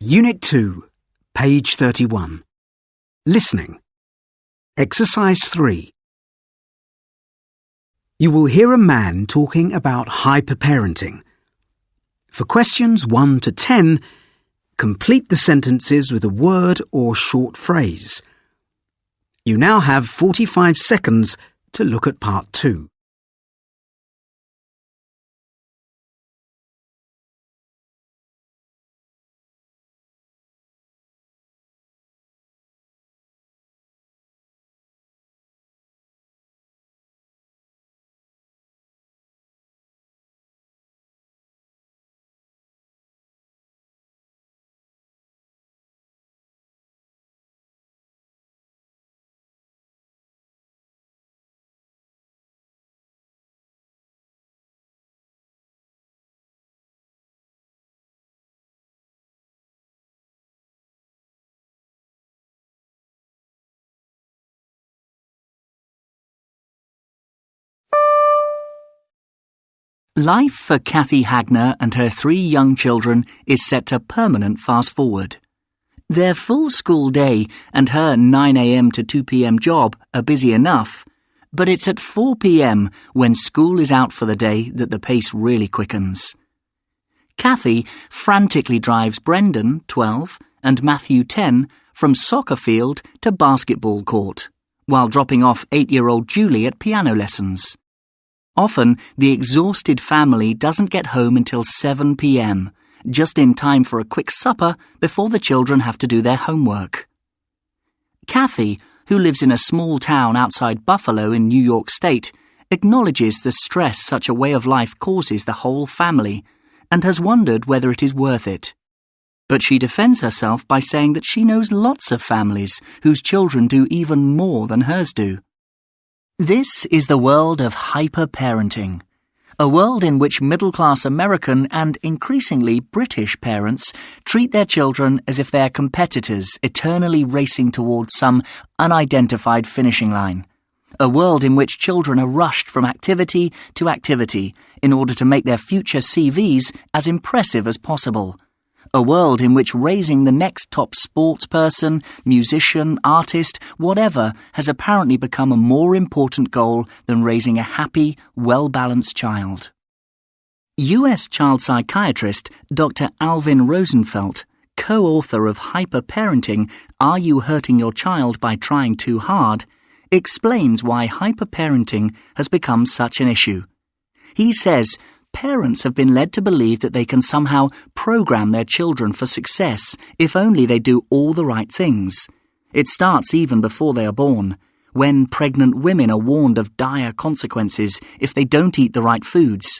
Unit 2, page 31. Listening. Exercise 3. You will hear a man talking about hyperparenting. For questions 1 to 10, complete the sentences with a word or short phrase. You now have 45 seconds to look at part 2. Life for Kathy Hagner and her 3 young children is set to permanent fast-forward. Their full school day and her 9 a.m. to 2 p.m. job are busy enough, but it's at 4 p.m. when school is out for the day that the pace really quickens. Kathy frantically drives Brendan, 12, and Matthew, 10, from soccer field to basketball court, while dropping off 8-year-old Julie at piano lessons. Often, the exhausted family doesn't get home until 7 p.m., just in time for a quick supper before the children have to do their homework. Kathy, who lives in a small town outside Buffalo in New York State, acknowledges the stress such a way of life causes the whole family and has wondered whether it is worth it. But she defends herself by saying that she knows lots of families whose children do even more than hers do. This is the world of hyper-parenting, a world in which middle-class American and increasingly British parents treat their children as if they are competitors eternally racing towards some unidentified finishing line. A world in which children are rushed from activity to activity in order to make their future CVs as impressive as possible. A world in which raising the next top sports person, musician, artist, whatever, has apparently become a more important goal than raising a happy, well-balanced child. U.S. child psychiatrist Dr. Alvin Rosenfeld, co-author of Hyperparenting, Are You Hurting Your Child by Trying Too Hard?, explains why hyperparenting has become such an issue. He says, parents have been led to believe that they can somehow program their children for success if only they do all the right things. It starts even before they are born, when pregnant women are warned of dire consequences if they don't eat the right foods.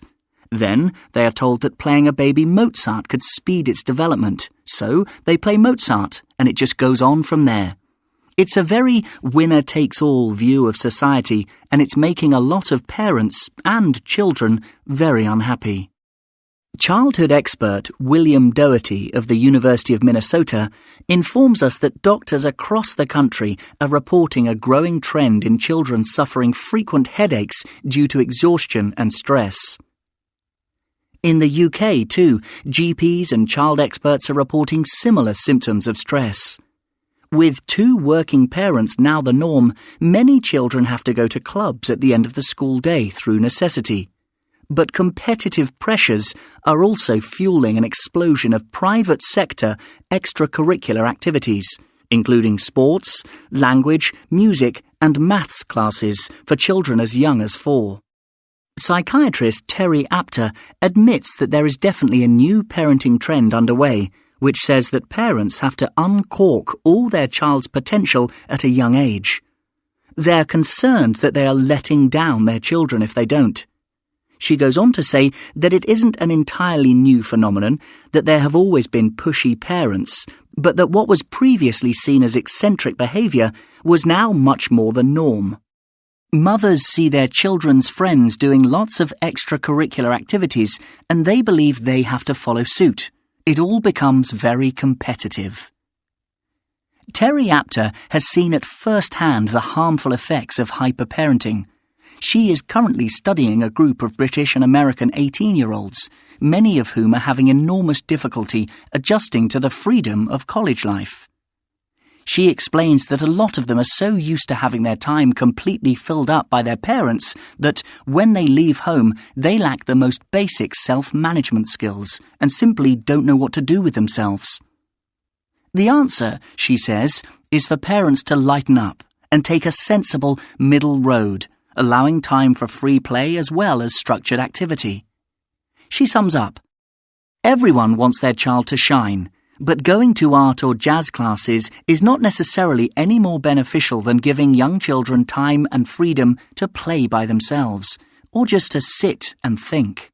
Then they are told that playing a baby Mozart could speed its development, so they play Mozart, and it just goes on from there. It's a very winner-takes-all view of society, and it's making a lot of parents and children very unhappy. Childhood expert William Doherty of the University of Minnesota informs us that doctors across the country are reporting a growing trend in children suffering frequent headaches due to exhaustion and stress. In the UK, too, GPs and child experts are reporting similar symptoms of stress. With 2 working parents now the norm, many children have to go to clubs at the end of the school day through necessity. But competitive pressures are also fueling an explosion of private sector extracurricular activities, including sports, language, music, and maths classes for children as young as 4. Psychiatrist Terry Apter admits that there is definitely a new parenting trend underway, which says that parents have to uncork all their child's potential at a young age. They're concerned that they are letting down their children if they don't. She goes on to say that it isn't an entirely new phenomenon, that there have always been pushy parents, but that what was previously seen as eccentric behaviour was now much more the norm. Mothers see their children's friends doing lots of extracurricular activities, and they believe they have to follow suit. It all becomes very competitive. Terry Apter has seen at first hand the harmful effects of hyperparenting. She is currently studying a group of British and American 18-year-olds, many of whom are having enormous difficulty adjusting to the freedom of college life. She explains that a lot of them are so used to having their time completely filled up by their parents that when they leave home, they lack the most basic self-management skills and simply don't know what to do with themselves. The answer, she says, is for parents to lighten up and take a sensible middle road, allowing time for free play as well as structured activity. She sums up, "Everyone wants their child to shine, but going to art or jazz classes is not necessarily any more beneficial than giving young children time and freedom to play by themselves, or just to sit and think."